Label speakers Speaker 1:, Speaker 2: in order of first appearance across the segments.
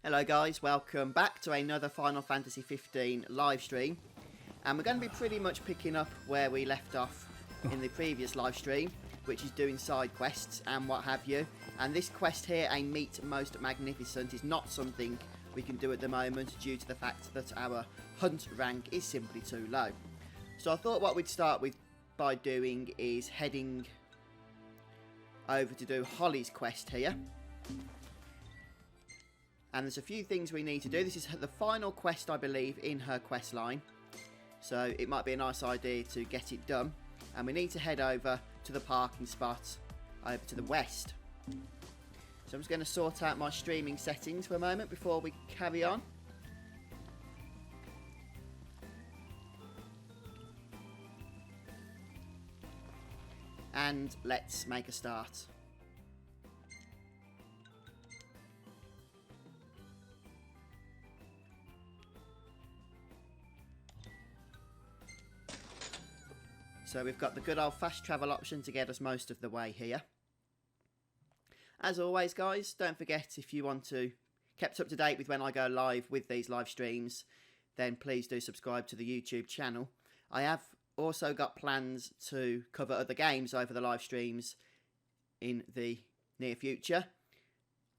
Speaker 1: Hello guys, welcome back to another Final Fantasy 15 live stream. And we're going to be pretty much picking up where we left off in the previous live stream, which is doing side quests and what have you. And this quest here, A Meet Most Magnificent, is not something we can do at the moment due to the fact that our hunt rank is simply too low. So I thought what we'd start with by doing is heading over to do Holly's quest here. And there's a few things we need to do. This is the final quest, I believe, in her quest line. So it might be a nice idea to get it done. And we need to head over to the parking spot over to the west. So I'm just going to sort out my streaming settings for a moment before we carry on. And let's make a start. So we've got the good old fast travel option to get us most of the way here. As always guys, don't forget, if you want to kept up to date with when I go live with these live streams, then please do subscribe to the YouTube channel. I have also got plans to cover other games over the live streams in the near future.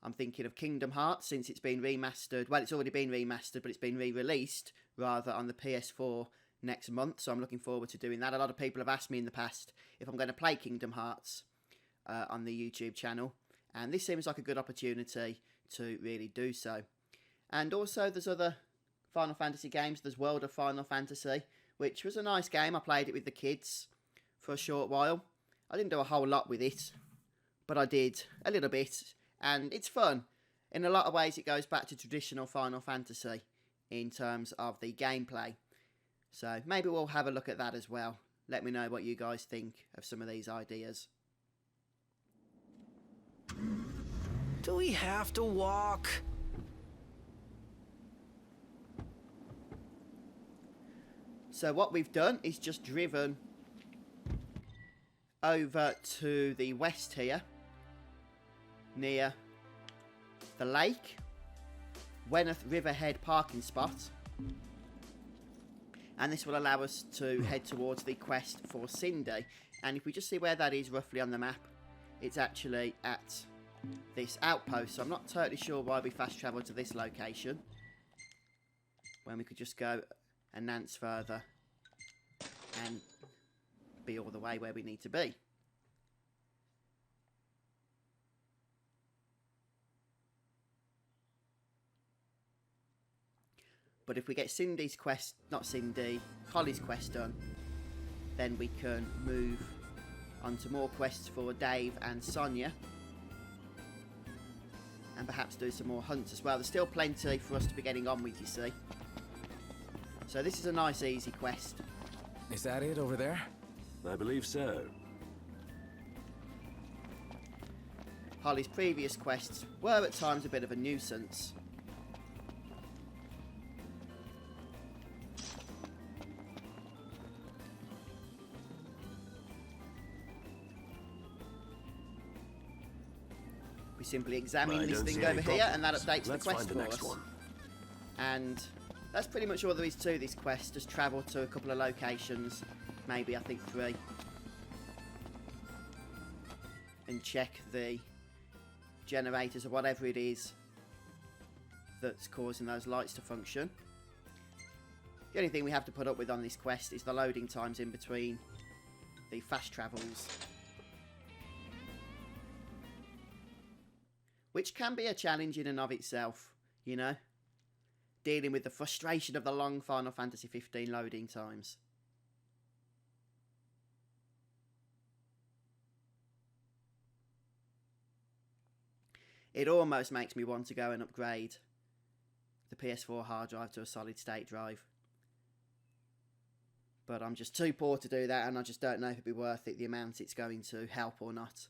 Speaker 1: I'm thinking of Kingdom Hearts, since it's been remastered. Well, it's already been remastered, but it's been re-released rather on the PS4 next month, so I'm looking forward to doing that. A lot of people have asked me in the past if I'm going to play Kingdom Hearts on the YouTube channel, and this seems like a good opportunity to really do so. And also there's other Final Fantasy games. There's World of Final Fantasy, which was a nice game. I played it with the kids for a short while. I didn't do a whole lot with it, but I did a little bit, and it's fun. In a lot of ways it goes back to traditional Final Fantasy in terms of the gameplay. So maybe we'll have a look at that as well. Let me know what you guys think of some of these ideas.
Speaker 2: Do we have to walk?
Speaker 1: So what we've done is just driven over to the west here, near the lake, Weneth Riverhead parking spot. And this will allow us to head towards the quest for Cindy. And if we just see where that is roughly on the map, it's actually at this outpost. So I'm not totally sure why we fast travel to this location, when we could just go a nance further and be all the way where we need to be. But if we get Cindy's quest, not Cindy, Holly's quest done, then we can move on to more quests for Dave and Sonia. And perhaps do some more hunts as well. There's still plenty for us to be getting on with, you see. So this is a nice easy quest.
Speaker 2: Is that it over there?
Speaker 3: I believe so.
Speaker 1: Holly's previous quests were at times a bit of a nuisance. We simply examine this thing over here, and that updates the quest for us. And that's pretty much all there is to this quest. Just travel to a couple of locations, maybe I think 3, and check the generators or whatever it is that's causing those lights to function. The only thing we have to put up with on this quest is the loading times in between the fast travels, which can be a challenge in and of itself, you know, dealing with the frustration of the long Final Fantasy 15 loading times. It almost makes me want to go and upgrade the PS4 hard drive to a solid state drive. But I'm just too poor to do that, and I just don't know if it'd be worth it, the amount it's going to help or not.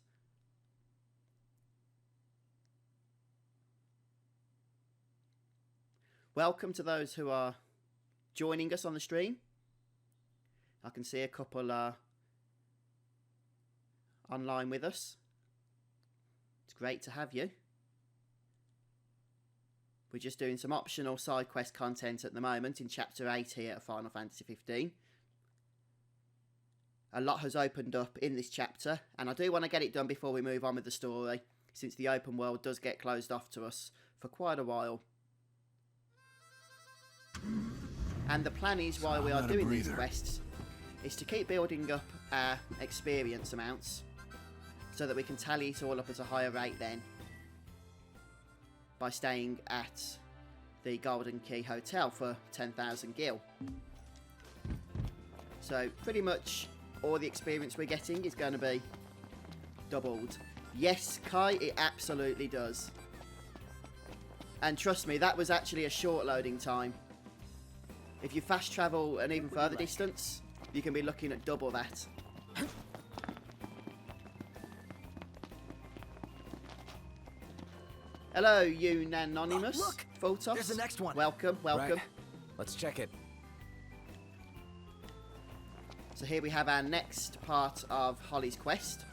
Speaker 1: Welcome to those who are joining us on the stream. I can see a couple are online with us. It's great to have you. We're just doing some optional side quest content at the moment in Chapter 8 here of Final Fantasy 15. A lot has opened up in this chapter, and I do want to get it done before we move on with the story, since the open world does get closed off to us for quite a while. And the plan is, while we are doing these quests, is to keep building up our experience amounts so that we can tally it all up at a higher rate then by staying at the Golden Key Hotel for 10,000 gil. So pretty much all the experience we're getting is going to be doubled. Yes, Kai, it absolutely does. And trust me, that was actually a short loading time. If you fast travel an even further distance, you can be looking at double that. Hello, you anonymous.
Speaker 2: Look,
Speaker 1: Photos.
Speaker 2: there's the next one.
Speaker 1: Welcome, welcome.
Speaker 2: Right. Let's check it.
Speaker 1: So here we have our next part of Holly's quest.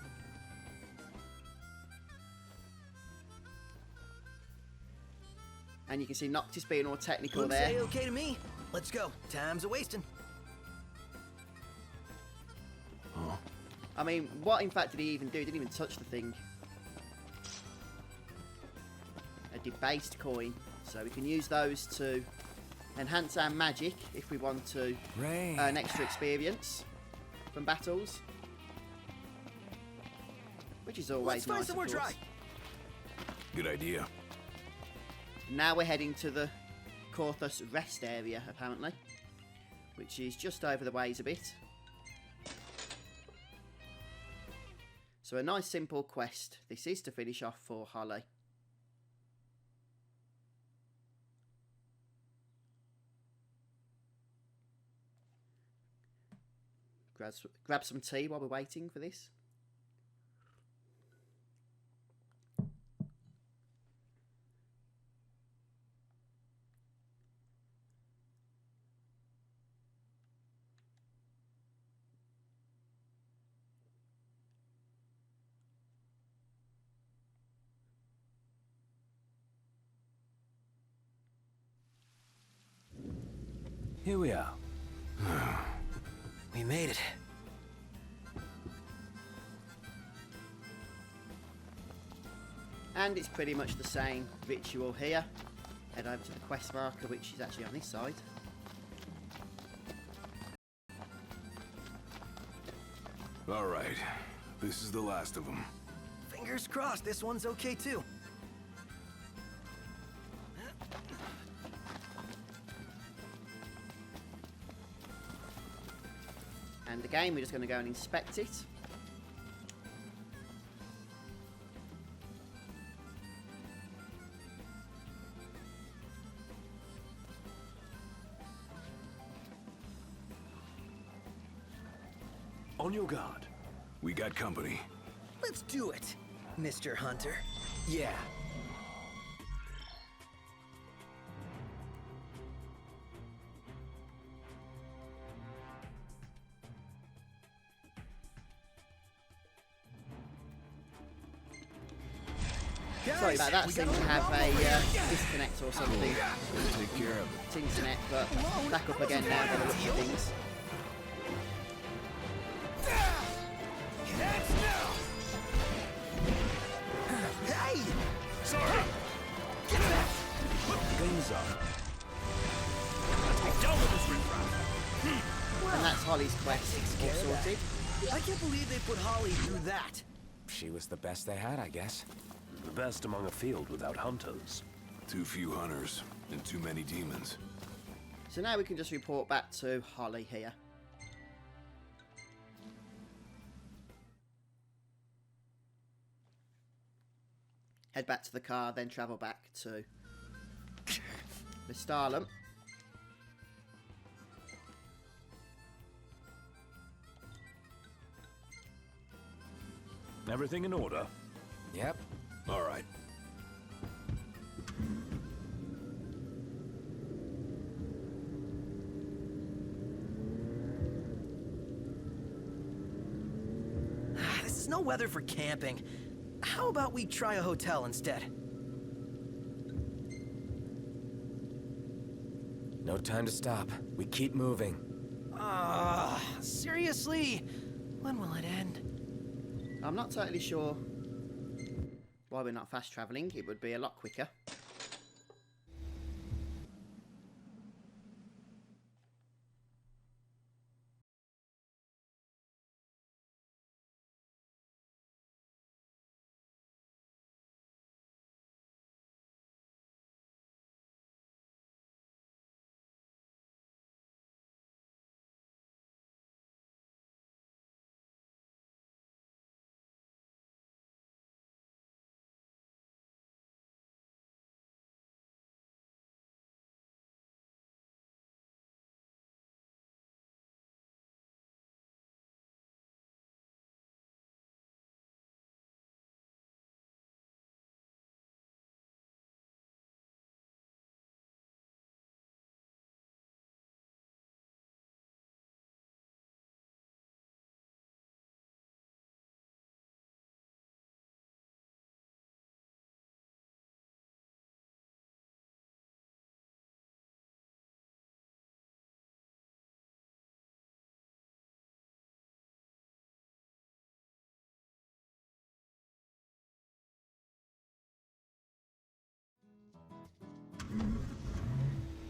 Speaker 1: And you can see Noctis being all technical
Speaker 2: Looks
Speaker 1: there.
Speaker 2: okay to me. Let's go. Time's a wasting.
Speaker 1: I mean, what in fact did he even do? He didn't even touch the thing. A debased coin. So we can use those to enhance our magic if we want to earn extra experience from battles. Which is always
Speaker 2: Let's
Speaker 1: nice,
Speaker 2: find somewhere
Speaker 1: of course.
Speaker 2: dry.
Speaker 3: Good idea.
Speaker 1: Now we're heading to the Corthus rest area, apparently, which is just over the ways a bit. So a nice simple quest this is to finish off for Holly. Grab some tea while we're waiting for this.
Speaker 3: Here we are.
Speaker 2: We made it.
Speaker 1: And it's pretty much the same ritual here. Head over to the quest marker, which is actually on this side.
Speaker 3: All right. This is the last of them.
Speaker 2: Fingers crossed this one's okay too.
Speaker 1: And again, we're just going to go and inspect it.
Speaker 3: On your guard. We got company.
Speaker 2: Let's do it, Mr. Hunter. Yeah.
Speaker 1: Sorry about that, seems to have a disconnect or something.
Speaker 3: Take care of it.
Speaker 1: It's internet, but back up again now by the looks of things.
Speaker 2: Hey!
Speaker 3: Sorry. Things up. Let's get done with this riffraff.
Speaker 1: And that's Holly's quest all sorted.
Speaker 2: I can't believe they put Holly through that.
Speaker 4: She was the best they had, I guess.
Speaker 3: The best among a field without hunters.
Speaker 5: Too few hunters and too many demons.
Speaker 1: So now we can just report back to Holly here. Head back to the car, then travel back to the Starlam.
Speaker 3: Everything in order?
Speaker 4: Yep.
Speaker 5: All right.
Speaker 2: This is no weather for camping. How about we try a hotel instead?
Speaker 4: No time to stop. We keep moving.
Speaker 2: Seriously? When will it end?
Speaker 1: I'm not totally sure why we're not fast travelling. It would be a lot quicker.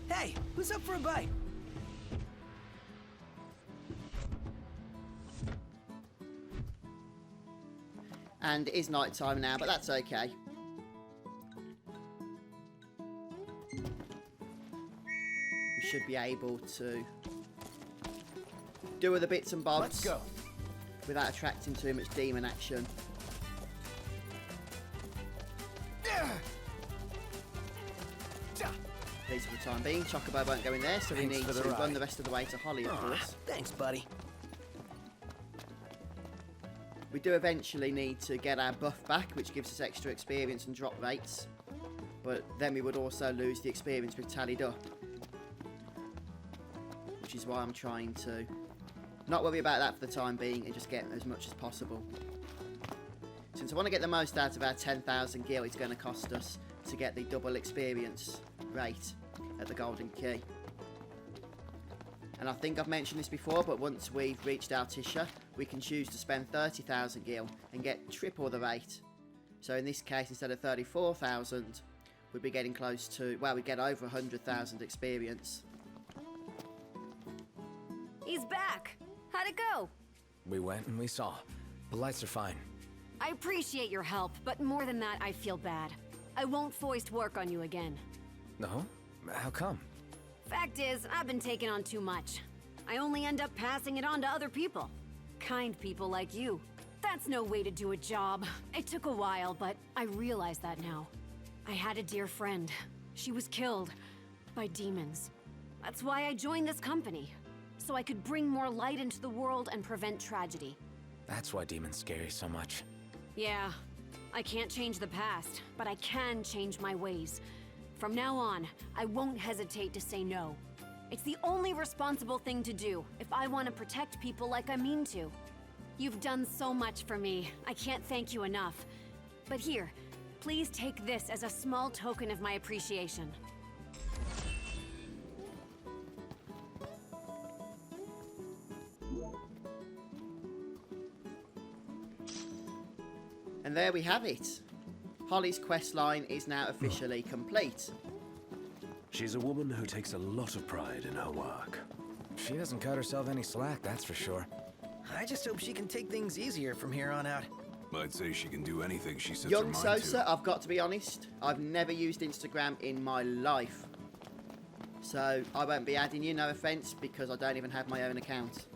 Speaker 2: Hey, who's up for a bite?
Speaker 1: And it is night time now, but that's okay. We should be able to do other bits and bobs.
Speaker 2: Let's go.
Speaker 1: Without attracting too much demon action. At least for the time being, Chocobo won't go in there, so we
Speaker 2: Thanks
Speaker 1: need
Speaker 2: for the
Speaker 1: to run
Speaker 2: ride.
Speaker 1: the rest of the way to Holly, of course.
Speaker 2: Thanks, buddy.
Speaker 1: We do eventually need to get our buff back, which gives us extra experience and drop rates. But then we would also lose the experience we've tallied up. Which is why I'm trying to not worry about that for the time being and just get as much as possible. Since I want to get the most out of our 10,000 gil, it's going to cost us to get the double experience rate at the Golden Key. And I think I've mentioned this before, but once we've reached Altissia, we can choose to spend 30,000 gil and get triple the rate. So in this case, instead of 34,000, we'd be getting close to, well, we'd get over 100,000 experience.
Speaker 6: He's back. How'd it go?
Speaker 4: We went and we saw. The lights are fine.
Speaker 6: I appreciate your help, but more than that, I feel bad. I won't foist work on you again.
Speaker 4: No? How come?
Speaker 6: Fact is, I've been taking on too much. I only end up passing it on to other people. Kind people like you. That's no way to do a job. It took a while, but I realize that now. I had a dear friend. She was killed by demons. That's why I joined this company. So I could bring more light into the world and prevent tragedy.
Speaker 4: That's why demons scare you so much.
Speaker 6: Yeah, I can't change the past, but I can change my ways. From now on, I won't hesitate to say no. It's the only responsible thing to do if I want to protect people like I mean to. You've done so much for me, I can't thank you enough. But here, please take this as a small token of my appreciation.
Speaker 1: And there we have it. Holly's questline is now officially complete.
Speaker 5: She's a woman who takes a lot of pride in her work.
Speaker 4: She doesn't cut herself any slack, that's for sure.
Speaker 2: I just hope she can take things easier from here on out.
Speaker 5: I'd say she can do anything she sets her
Speaker 1: Young
Speaker 5: mind
Speaker 1: Sosa,
Speaker 5: to.
Speaker 1: I've got to be honest, I've never used Instagram in my life. So I won't be adding you, no offence, because I don't even have my own account.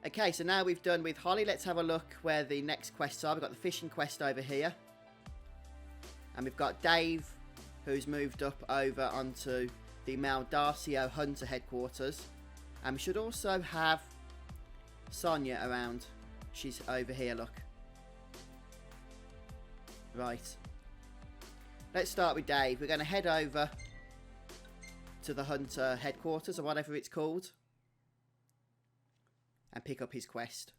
Speaker 1: Okay, so now we've done with Holly, let's have a look where the next quests are. We've got the fishing quest over here. And we've got Dave, who's moved up over onto the Maldarcio Hunter headquarters. And we should also have Sonia around. She's over here, look. Right. Let's start with Dave. We're going to head over to the Hunter headquarters, or whatever it's called, and pick up his quest.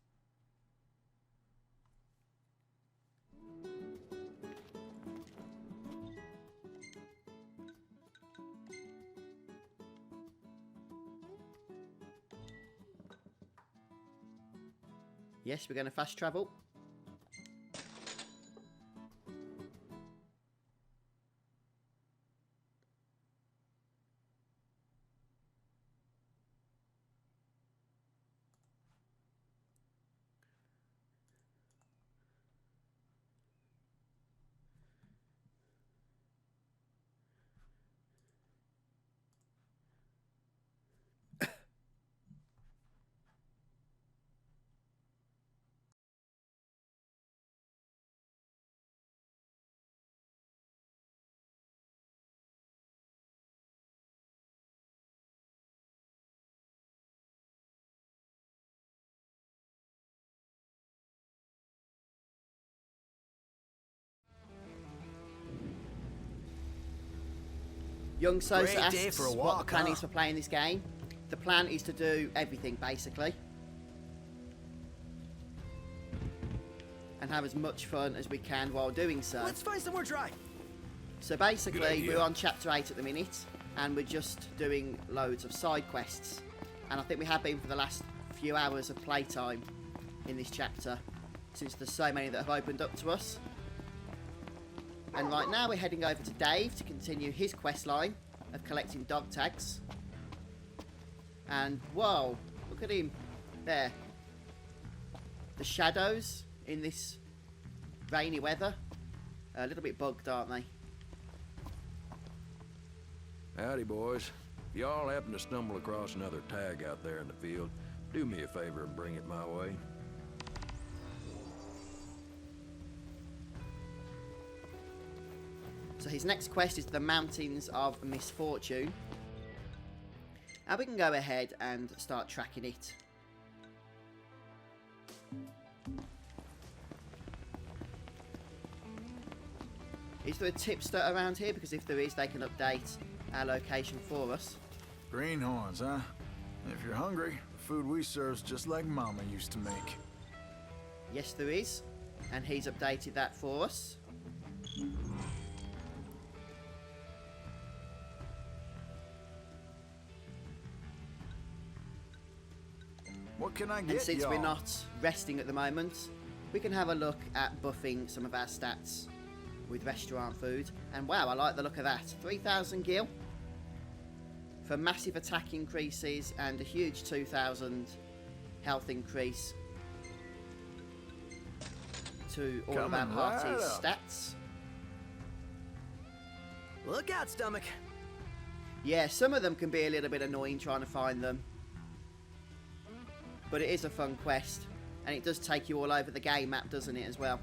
Speaker 1: Yes, we're going to fast travel. Young Sosa
Speaker 2: Great day
Speaker 1: asks
Speaker 2: for a
Speaker 1: what
Speaker 2: walk,
Speaker 1: the plan
Speaker 2: huh?
Speaker 1: is for playing this game. The plan is to do everything, basically. And have as much fun as we can while doing so.
Speaker 2: Let's find somewhere dry.
Speaker 1: So
Speaker 5: Good
Speaker 1: basically,
Speaker 5: idea.
Speaker 1: we're on chapter 8 at the minute, and we're just doing loads of side quests. And I think we have been for the last few hours of playtime in this chapter, since there's so many that have opened up to us. And right now we're heading over to Dave to continue his quest line of collecting dog tags. And whoa, look at him there. The shadows in this rainy weather are a little bit bugged, aren't they?
Speaker 5: Howdy, boys. If y'all happen to stumble across another tag out there in the field, do me a favor and bring it my way.
Speaker 1: So his next quest is the Mountains of Misfortune. Now we can go ahead and start tracking it. Is there a tipster around here? Because if there is, they can update our location for us.
Speaker 7: Greenhorns, huh? If you're hungry, the food we serve's just like Mama used to make.
Speaker 1: Yes, there is. And he's updated that for us.
Speaker 7: What can I
Speaker 1: And
Speaker 7: get
Speaker 1: since
Speaker 7: y'all?
Speaker 1: we're not resting at the moment, we can have a look at buffing some of our stats with restaurant food. And wow, I like the look of that. 3,000 gil for massive attack increases and a huge 2,000 health increase to all of our
Speaker 7: Coming right
Speaker 1: party's
Speaker 7: up.
Speaker 1: stats.
Speaker 2: Look out, stomach.
Speaker 1: Yeah, some of them can be a little bit annoying trying to find them. But it is a fun quest. And it does take you all over the game map, doesn't it, as well?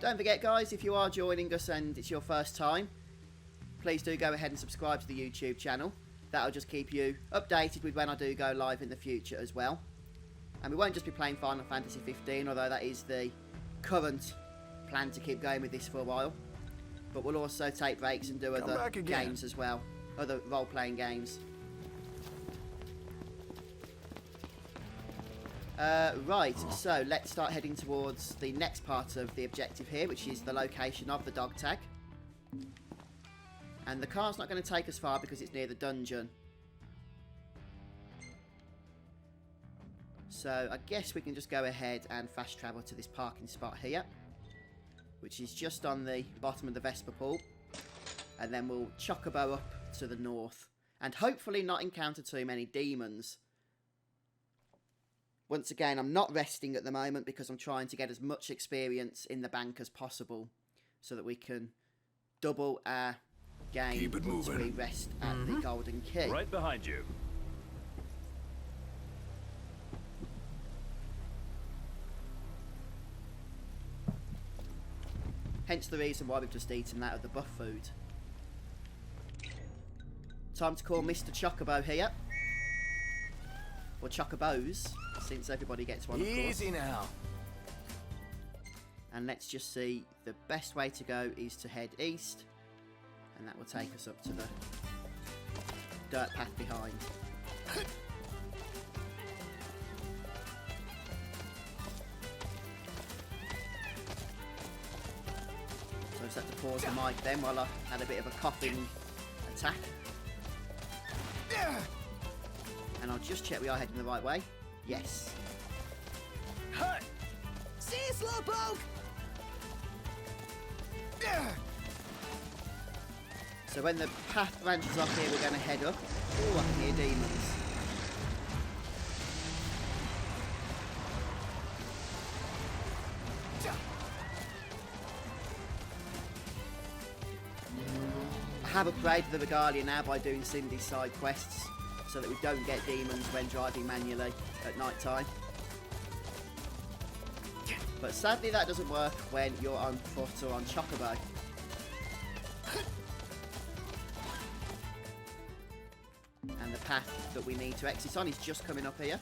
Speaker 1: Don't forget, guys, if you are joining us and it's your first time, please do go ahead and subscribe to the YouTube channel. That'll just keep you updated with when I do go live in the future as well. And we won't just be playing Final Fantasy 15, although that is the current plan to keep going with this for a while. But we'll also take breaks and do
Speaker 7: Come
Speaker 1: other
Speaker 7: back again.
Speaker 1: games as well. Other role-playing games. Right, so let's start heading towards the next part of the objective here, which is the location of the dog tag. And the car's not going to take us far because it's near the dungeon. So I guess we can just go ahead and fast travel to this parking spot here, which is just on the bottom of the Vesper pool. And then we'll chocobo up to the north and hopefully not encounter too many demons. Once again, I'm not resting at the moment because I'm trying to get as much experience in the bank as possible so that we can double our game
Speaker 5: Keep it
Speaker 1: once we
Speaker 5: moving.
Speaker 1: rest at the Golden Key.
Speaker 3: Right behind you.
Speaker 1: Hence the reason why we've just eaten that of the buff food. Time to call Mr. Chocobo here. Or Chocobos, since everybody gets one, of course.
Speaker 2: Easy now.
Speaker 1: And let's just see, the best way to go is to head east. And that will take us up to the dirt path behind. So I just had to pause the mic then while I had a bit of a coughing attack. And I'll just check we are heading the right way. Yes.
Speaker 2: See you, Slowpoke!
Speaker 1: So when the path branches off here, we're going to head up. Oh, I can hear demons. I have upgraded the Regalia now by doing Cindy's side quests, so that we don't get demons when driving manually at night time. But sadly that doesn't work when you're on foot or on Chocobo. And the path that we need to exit on is just coming up here.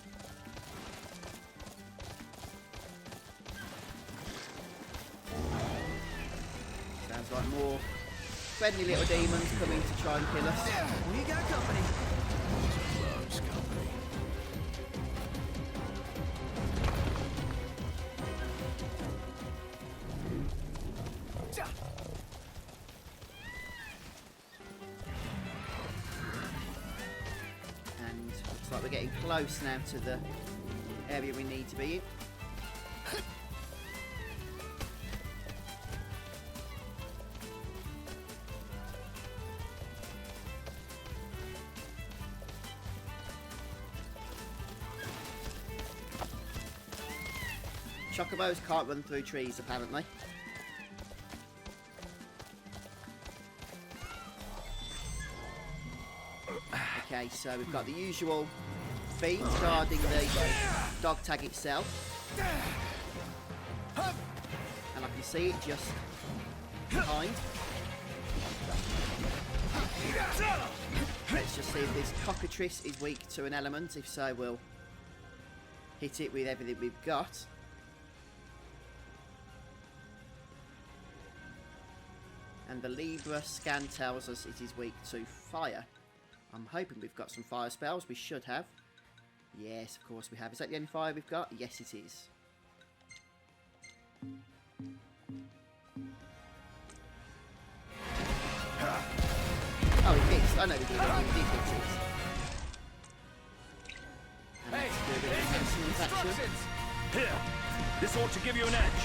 Speaker 1: Sounds like more friendly little demons coming to try and kill us.
Speaker 2: We got company.
Speaker 5: Loves company.
Speaker 1: And looks like we're getting close now to the area we need to be in. Chocobos can't run through trees, apparently. Okay, so we've got the usual fiends guarding the dog tag itself. And I can see it just behind. Let's just see if this cockatrice is weak to an element. If so, we'll hit it with everything we've got. And the Libra scan tells us it is weak to fire. I'm hoping we've got some fire spells. We should have. Yes, of course we have. Is that the only fire we've got? Yes, it is. Oh, it hits. I know we did. We did hit it. And let's do a bit of maintenance action.
Speaker 3: Here, this ought to give you an edge.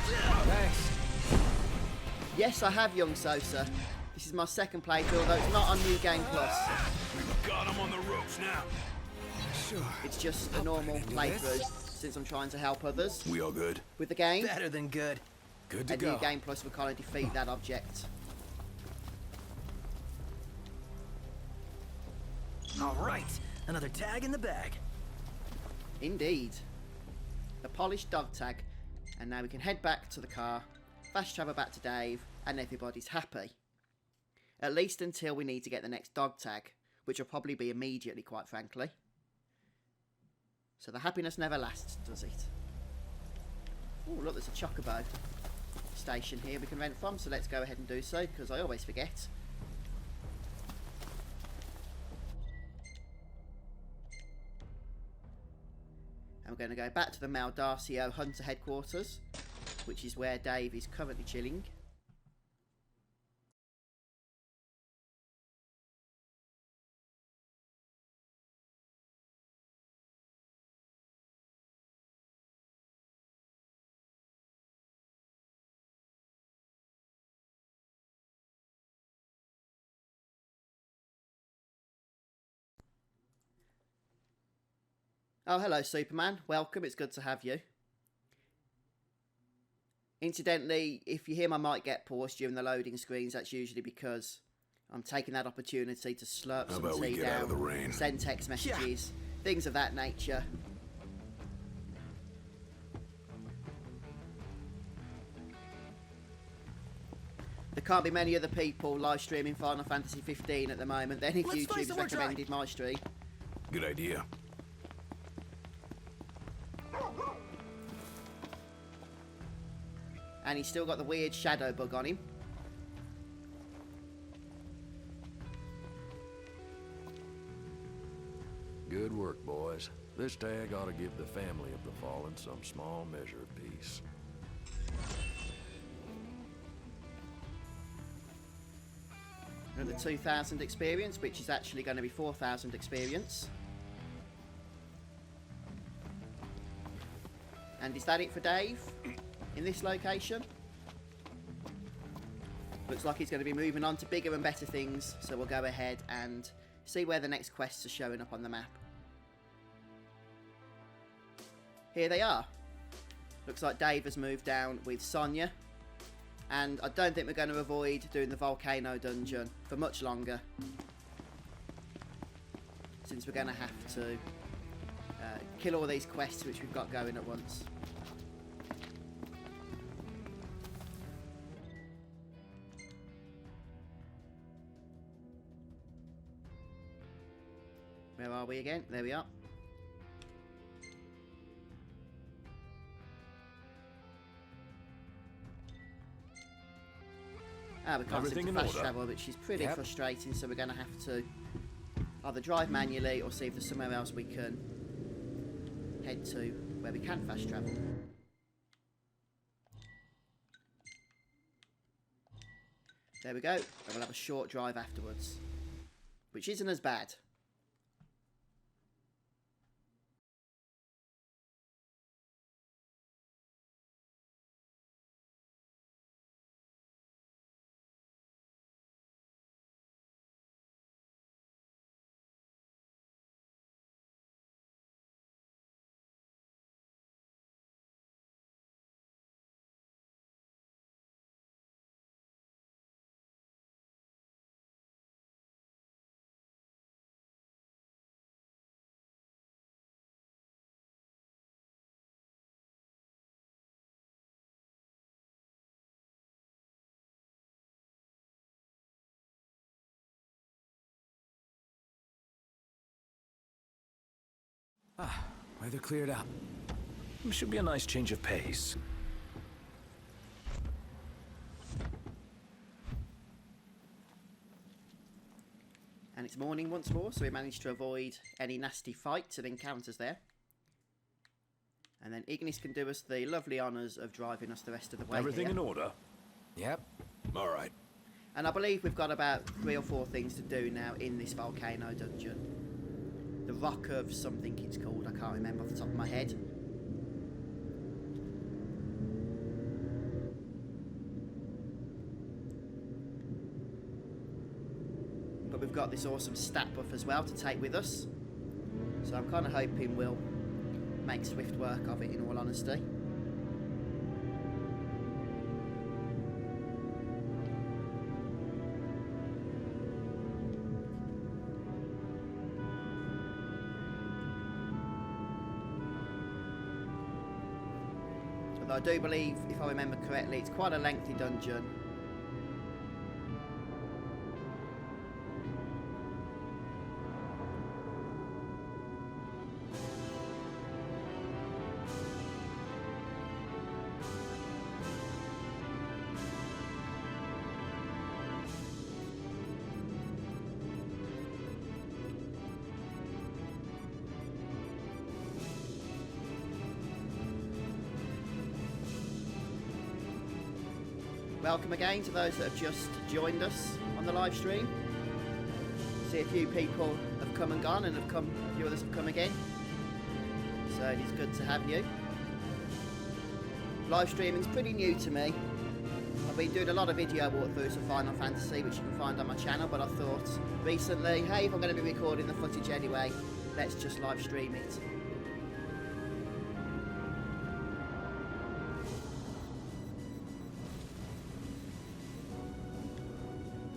Speaker 4: Thanks.
Speaker 1: Yes, I have, young Sosa. This is my second playthrough, although it's not on New Game Plus.
Speaker 3: We've got him on the ropes now.
Speaker 4: Sure.
Speaker 1: It's just a normal playthrough, since I'm trying to help others
Speaker 5: We all good?
Speaker 1: with the game.
Speaker 2: Better than good.
Speaker 4: Good to
Speaker 1: At
Speaker 4: go.
Speaker 1: New Game Plus, we kind of defeat that object.
Speaker 2: All right, another tag in the bag.
Speaker 1: Indeed. A polished dog tag. And now we can head back to the car, fast travel back to Dave, and everybody's happy. At least until we need to get the next dog tag, which will probably be immediately, quite frankly. So the happiness never lasts, does it? Oh, look, there's a Chocobo station here we can rent from, so let's go ahead and do so, because I always forget. And we're going to go back to the Maldarcio Hunter headquarters, which is where Dave is currently chilling. Oh, hello, Superman. Welcome. It's good to have you. Incidentally, if you hear my mic get paused during the loading screens, that's usually because I'm taking that opportunity to slurp some
Speaker 5: about we
Speaker 1: tea
Speaker 5: get out of the
Speaker 1: down,
Speaker 5: rain?
Speaker 1: send text messages, things of that nature. There can't be many other people live streaming Final Fantasy 15 at the moment. Then if
Speaker 2: Let's find
Speaker 1: YouTube's
Speaker 2: somewhere dry.
Speaker 1: recommended my stream.
Speaker 5: Good idea.
Speaker 1: And he's still got the weird shadow bug on him.
Speaker 5: Good work, boys. This tag ought to give the family of the fallen some small measure of peace.
Speaker 1: Another 2,000 experience, which is actually going to be 4,000 experience. And is that it for Dave in this location? Looks like he's going to be moving on to bigger and better things, so we'll go ahead and see where the next quests are showing up on the map. Here they are. Looks like Dave has moved down with Sonia. And I don't think we're going to avoid doing the volcano dungeon for much longer, since we're going to have to kill all these quests which we've got going at once. Where are we again? There we are. We can't seem to fast travel, which is pretty frustrating, so we're going to have to either drive manually or see if there's somewhere else we can head to where we can fast travel. There we go, and we'll have a short drive afterwards, which isn't as bad.
Speaker 2: Weather cleared up.
Speaker 3: Should be a nice change of pace.
Speaker 1: And it's morning once more, so we managed to avoid any nasty fights and encounters there. And then Ignis can do us the lovely honours of driving us the rest of the way.
Speaker 3: Everything
Speaker 1: here.
Speaker 3: in order?
Speaker 2: Yep.
Speaker 3: All right.
Speaker 1: And I believe we've got about 3 or 4 things to do now in this volcano dungeon. The Rock of something it's called, I can't remember off the top of my head. But we've got this awesome stat buff as well to take with us. So I'm kind of hoping we'll make swift work of it, in all honesty. Although I do believe, if I remember correctly, it's quite a lengthy dungeon. Welcome again to those that have just joined us on the live stream. See, a few people have come and gone, and a few others have come again. So it is good to have you. Live streaming's pretty new to me. I've been doing a lot of video walkthroughs of Final Fantasy, which you can find on my channel, but I thought recently, hey, if I'm going to be recording the footage anyway, let's just live stream it.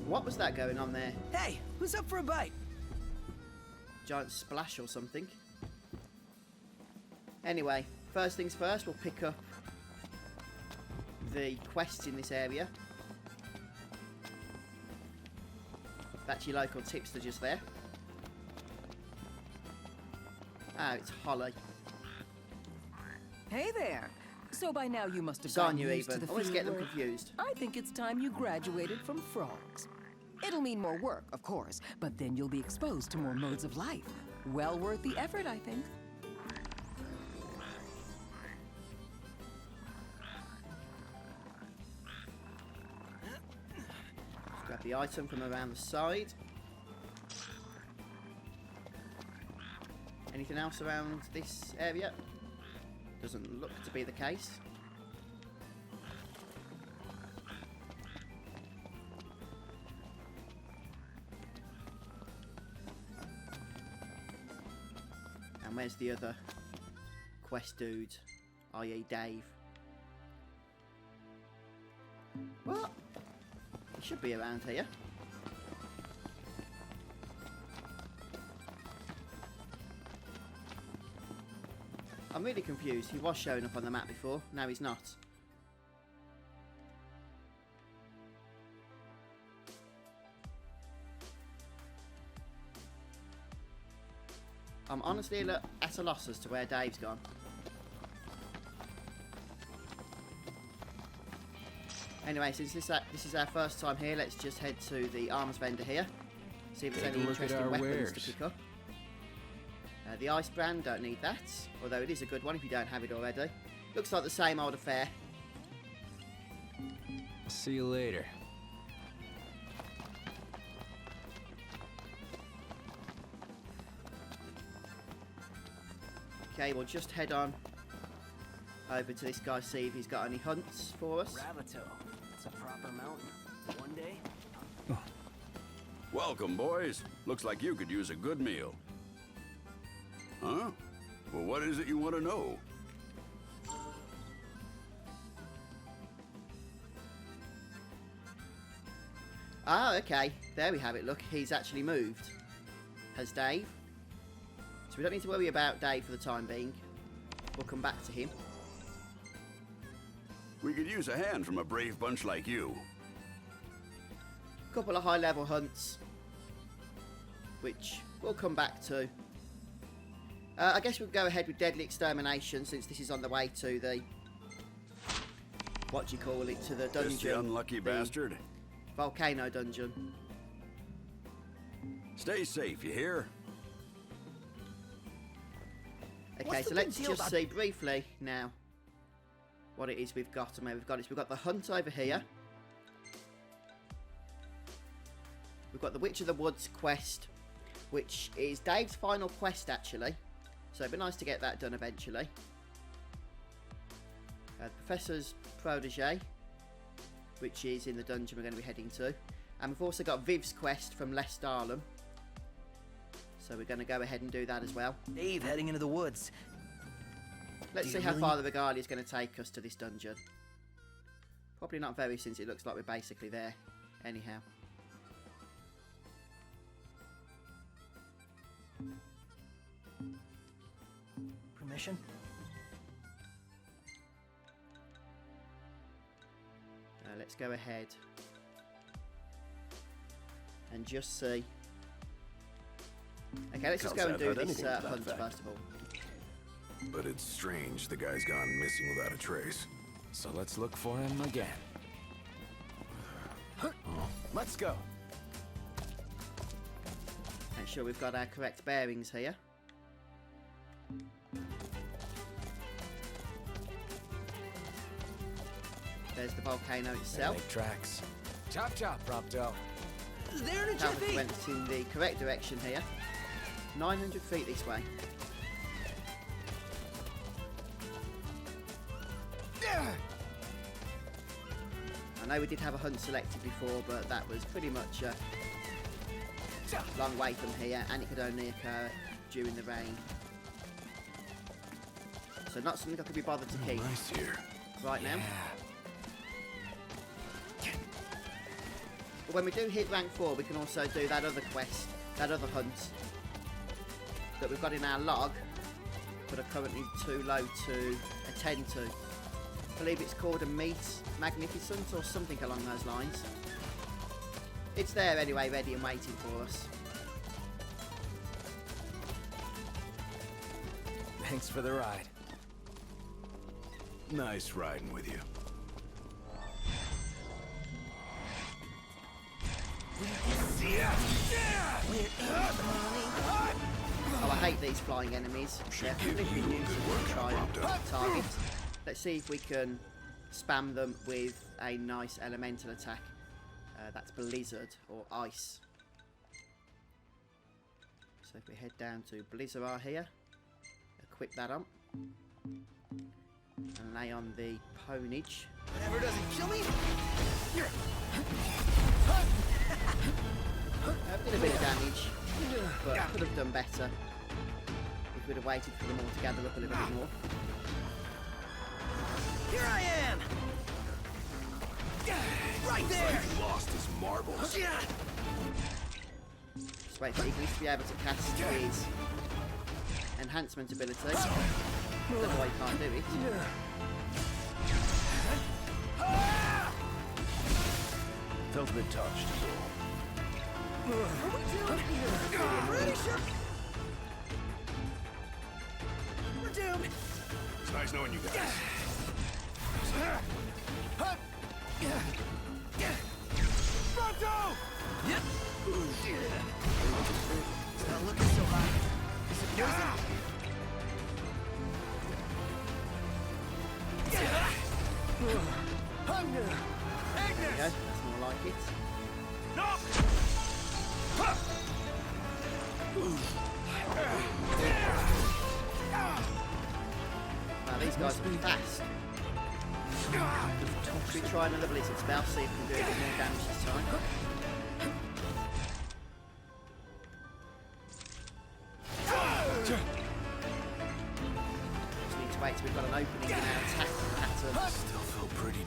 Speaker 1: What was that going on there?
Speaker 2: Hey, who's up for a bite?
Speaker 1: Giant splash or something. Anyway, first things first, we'll pick up the quests in this area. That's your local tipster just there. Ah, it's Holly.
Speaker 8: Hey there. So by now you must have
Speaker 1: Sonya
Speaker 8: gotten used to
Speaker 1: even.
Speaker 8: the
Speaker 1: I always
Speaker 8: field
Speaker 1: get them
Speaker 8: work.
Speaker 1: confused.
Speaker 8: I think it's time you graduated from frogs. It'll mean more work, of course, but then you'll be exposed to more modes of life. Well worth the effort, I think.
Speaker 1: Grab grab the item from around the side. Anything else around this area? Doesn't look to be the case. And where's the other quest dude, i.e. Dave? What? He should be around here. I'm really confused. He was showing up on the map before. Now he's not. I'm honestly at a loss as to where Dave's gone. Anyway, since this is our first time here, let's just head to the arms vendor here. See if there's any interesting weapons to pick up. The ice brand, don't need that. Although it is a good one if you don't have it already. Looks like the same old affair.
Speaker 2: See you later.
Speaker 1: Okay, we'll just head on over to this guy, see if he's got any hunts for us.
Speaker 2: Ravito. It's a proper mountain. One day.
Speaker 9: Welcome, boys. Looks like you could use a good meal. Huh? Well, what is it you want to know?
Speaker 1: Ah, okay. There we have it. Look, he's actually moved. Has Dave. So we don't need to worry about Dave for the time being. We'll come back to him.
Speaker 9: We could use a hand from a brave bunch like you.
Speaker 1: Couple of high-level hunts, which we'll come back to. I guess we'll go ahead with Deadly Extermination, since this is on the way to the... what do you call it? To the dungeon.
Speaker 9: Just the unlucky bastard.
Speaker 1: Volcano dungeon.
Speaker 9: Stay safe, you hear?
Speaker 1: Okay, so let's just see briefly now what it is we've got and where we've got it. So we've got the hunt over here. We've got the Witch of the Woods quest, which is Dave's final quest, actually. So it'd be nice to get that done eventually. Professor's Protege, which is in the dungeon we're going to be heading to. And we've also got Viv's quest from Lestarlam. So we're going to go ahead and do that as well.
Speaker 2: Dave heading into the woods.
Speaker 1: Let's see how far the Regalia is going to take us to this dungeon. Probably not very, since it looks like we're basically there anyhow.
Speaker 2: Permission?
Speaker 1: Let's go ahead and just see. Okay, let's just go and do this hunt first of all.
Speaker 4: But it's strange the guy's gone missing without a trace.
Speaker 2: So let's look for him again. Let's go.
Speaker 1: Make sure we've got our correct bearings here. There's the volcano itself.
Speaker 2: Make tracks. Chop chop, Prompto.
Speaker 1: There in a jiffy! Went in the correct direction here. 900 feet this way. I know we did have a hunt selected before, but that was pretty much a long way from here, and it could only occur during the rain. So not something I could be bothered to keep
Speaker 4: Nice here.
Speaker 1: right now. But when we do hit rank 4, we can also do that other quest, that other hunt that we've got in our log, but are currently too low to attend to. I believe it's called a Meat Magnificent or something along those lines. It's there anyway, ready and waiting for us.
Speaker 2: Thanks for the ride.
Speaker 4: Nice riding with you.
Speaker 1: Oh, I hate these flying enemies. They're flipping useless to try and target. Let's see if we can spam them with a nice elemental attack. That's Blizzard or Ice. So if we head down to Blizzard here, equip that on, and lay on the Ponage.
Speaker 2: Whatever doesn't kill me.
Speaker 1: Did a bit of damage, but could have done better if we'd have waited for them all to gather up a little bit more.
Speaker 2: Here I am. Right there.
Speaker 4: He lost his marbles.
Speaker 1: Just wait for Ignis to be able to cast his enhancement ability. I don't know why he can't do it.
Speaker 3: Felt a bit touched.
Speaker 2: What are we doing here? Pretty sure we're doomed.
Speaker 4: It's nice knowing you guys.
Speaker 2: Pronto! Yep. It's not looking so hot. Is it poison?
Speaker 1: There we go, that's more like it.
Speaker 3: No!
Speaker 1: Now these guys are fast. Should we try another Blizzard spell, see if we can do a bit more damage this time? Just need to wait till we've got an opening in our attack pattern.
Speaker 4: Still feel pretty.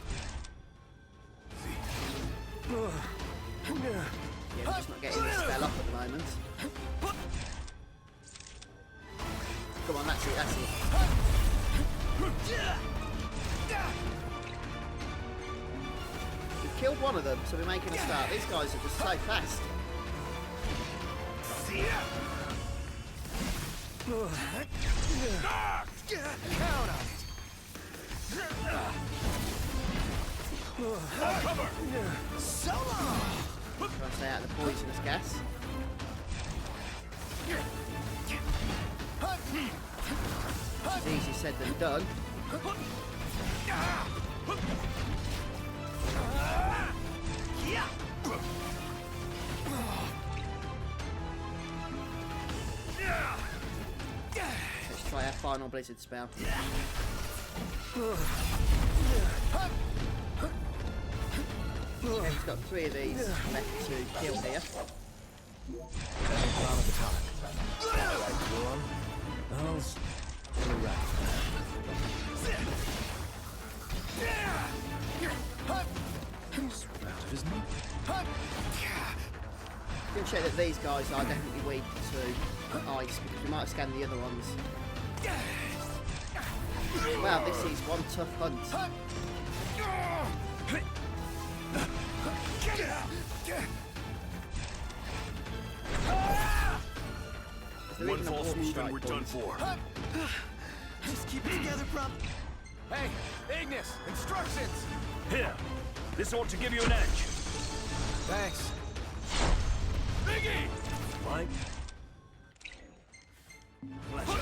Speaker 1: Yeah, we're just not getting this spell up at the moment. Come on, that's it, that's it. We've killed one of them, so we're making a start. These guys are just so fast.
Speaker 2: Count on it. So long.
Speaker 1: Try to stay out of the poisonous gas. It's easier said than done. Let's try our final Blizzard spell. Okay, he's got 3 of these left to kill here. You can check that these guys are definitely weak to ice because we might have scanned the other ones. Wow, this is one tough hunt.
Speaker 3: One false move and we're done for.
Speaker 2: Just keep it together, bro.
Speaker 3: Hey, Ignis, instructions! Here, this ought to give you an edge.
Speaker 2: Thanks.
Speaker 3: Biggie! Mike?
Speaker 1: Let's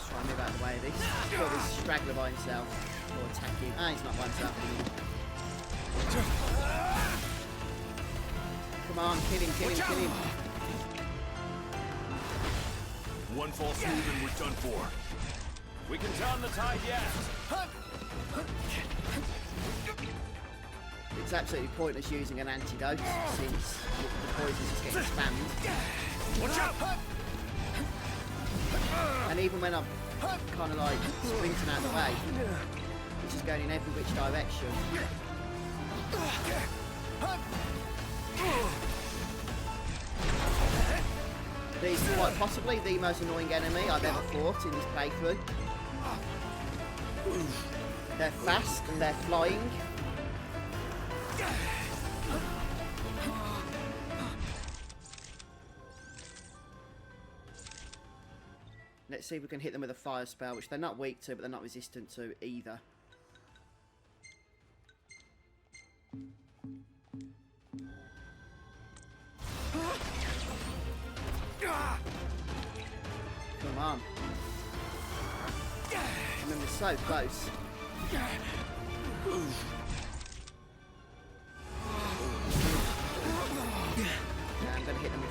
Speaker 1: try and move out of the way of this. Got this straggler by himself. Or attacking. Ah, he's not by himself anymore. Come on, kill him, kill him, kill him.
Speaker 3: One false move and we're done for. We can turn the tide yet.
Speaker 1: It's absolutely pointless using an antidote since the poison's just getting spammed.
Speaker 3: Watch out!
Speaker 1: And even when I'm kind of like sprinting out of the way, it's just going in every which direction. These are quite possibly the most annoying enemy I've ever fought in this playthrough. They're fast, they're flying. Let's see if we can hit them with a fire spell, which they're not weak to, but they're not resistant to either. Come on. Remember, so close.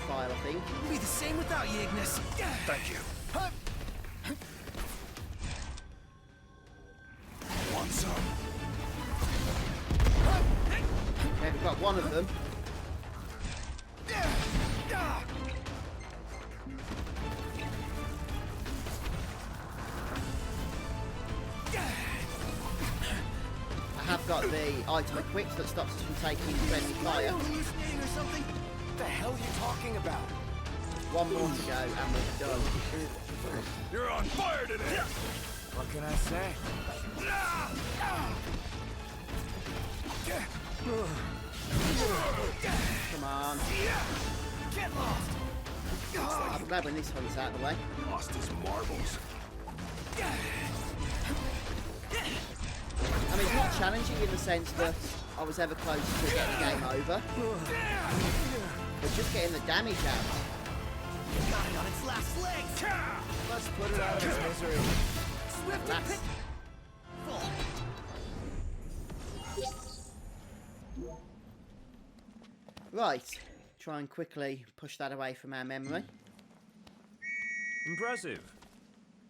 Speaker 1: file, I think.
Speaker 2: It'll be the same without you, Ignis.
Speaker 3: Thank you.
Speaker 4: Want some?
Speaker 1: Okay, we've got one of them. I have got the item equipped that stops us from taking friendly fire.
Speaker 2: Hallucinating or something? What the hell are you talking about?
Speaker 1: One more to go and we're done.
Speaker 3: You're on fire today.
Speaker 2: What can I say?
Speaker 1: Come on.
Speaker 2: Get lost!
Speaker 1: I'm glad when this hunt's out of the way.
Speaker 4: Lost his marbles.
Speaker 1: I mean, it's not challenging in the sense that I was ever close to getting the game over. But just getting the damage out.
Speaker 2: Got it on its last legs! Let's put it out of its misery. Swift and pick...
Speaker 1: Right. Try and quickly push that away from our memory.
Speaker 3: Impressive.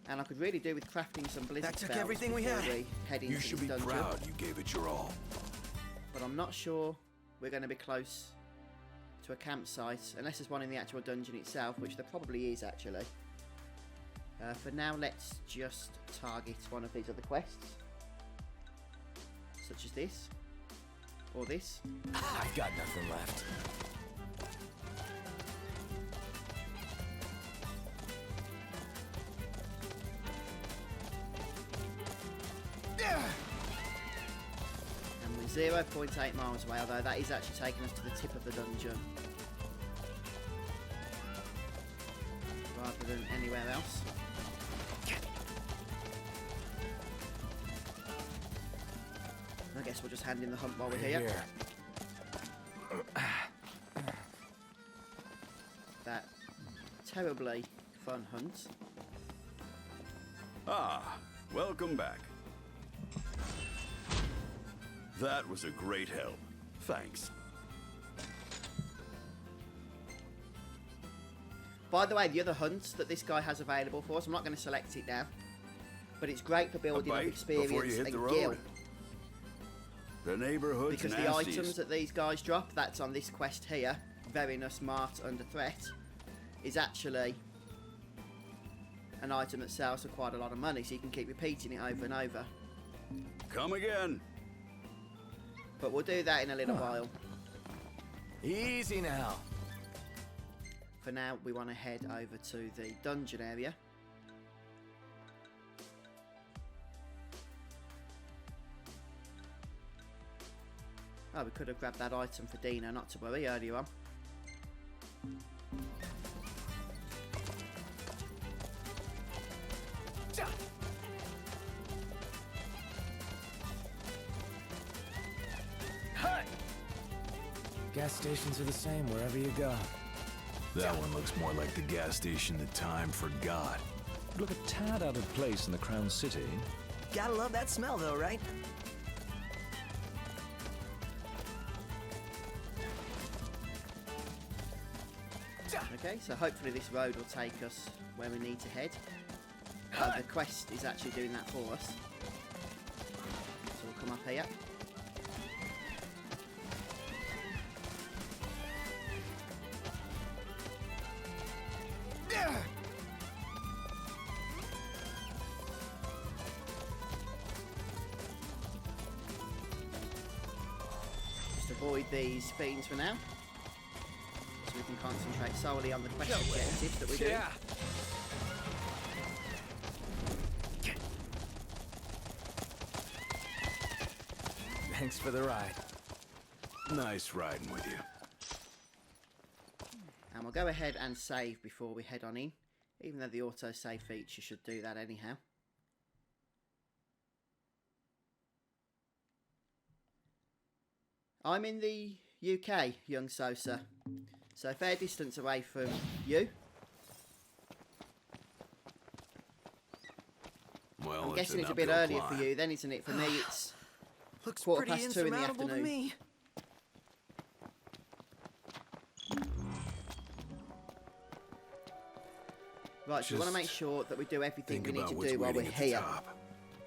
Speaker 1: And I could really do with crafting some blizzard
Speaker 2: That took
Speaker 1: spells
Speaker 2: everything we
Speaker 1: before
Speaker 2: had.
Speaker 1: we head into
Speaker 4: You should
Speaker 1: this
Speaker 4: be
Speaker 1: dungeon.
Speaker 4: proud you gave it your all.
Speaker 1: But I'm not sure we're going to be close to a campsite, unless there's one in the actual dungeon itself, which there probably is actually. For now, let's just target one of these other quests, such as this, or this.
Speaker 2: I've got nothing left.
Speaker 1: And we're 0.8 miles away, although that is actually taking us to the tip of the dungeon, rather than anywhere else. I guess we'll just hand in the hunt while we're here. That terribly fun hunt.
Speaker 9: Ah, welcome back. That was a great help. Thanks.
Speaker 1: By the way, the other hunts that this guy has available for us, I'm not going to select it now, but it's great for building up
Speaker 9: bite
Speaker 1: experience
Speaker 9: before you hit
Speaker 1: and
Speaker 9: the
Speaker 1: gil.
Speaker 9: road. The neighborhood's
Speaker 1: Because the
Speaker 9: nasties.
Speaker 1: items that these guys drop, that's on this quest here, Verinus Mart Under Threat, is actually an item that sells for quite a lot of money, so you can keep repeating it over and over.
Speaker 9: Come again.
Speaker 1: But we'll do that in a little while.
Speaker 2: Easy now.
Speaker 1: For now, we want to head over to the dungeon area. Oh, we could have grabbed that item for Dina, not to worry, earlier on.
Speaker 2: Gas stations are the same wherever you go.
Speaker 4: That one looks more like the gas station that time forgot.
Speaker 10: Look a tad out of place in the Crown City.
Speaker 2: Gotta love that smell though, right?
Speaker 1: Okay, so hopefully this road will take us where we need to head. The quest is actually doing that for us. So we'll come up here. Just avoid these fiends for now, so we can concentrate solely on the quest objectives that we do.
Speaker 2: Thanks for the ride.
Speaker 4: Nice riding with you.
Speaker 1: And we'll go ahead and save before we head on in, even though the auto-save feature should do that anyhow. I'm in the UK, young Sosa, so a fair distance away from you.
Speaker 4: Well,
Speaker 1: I'm guessing it's a bit earlier for you then, isn't it? For me, it's
Speaker 2: Looks
Speaker 1: 2:15
Speaker 2: pretty
Speaker 1: in the
Speaker 2: insurmountable to
Speaker 1: afternoon.
Speaker 2: me.
Speaker 1: Right, so we want to
Speaker 4: Just
Speaker 1: make sure that we do everything
Speaker 4: think
Speaker 1: we need
Speaker 4: about
Speaker 1: to
Speaker 4: what's
Speaker 1: do while we're
Speaker 4: waiting at the
Speaker 1: here.
Speaker 4: top.